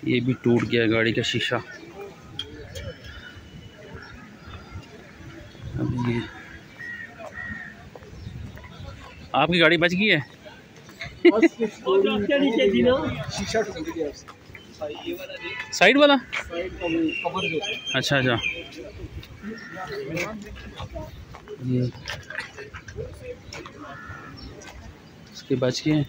ये भी टूट गया गाड़ी का शीशा। अब ये आपकी गाड़ी बच गई है। शीशा टूट गया साइड वाला। कवर जो अच्छा अच्छा, ये इसके बच गए हैं।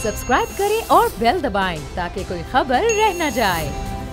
सब्सक्राइब करें और बेल दबाएं ताकि कोई खबर रह न जाए।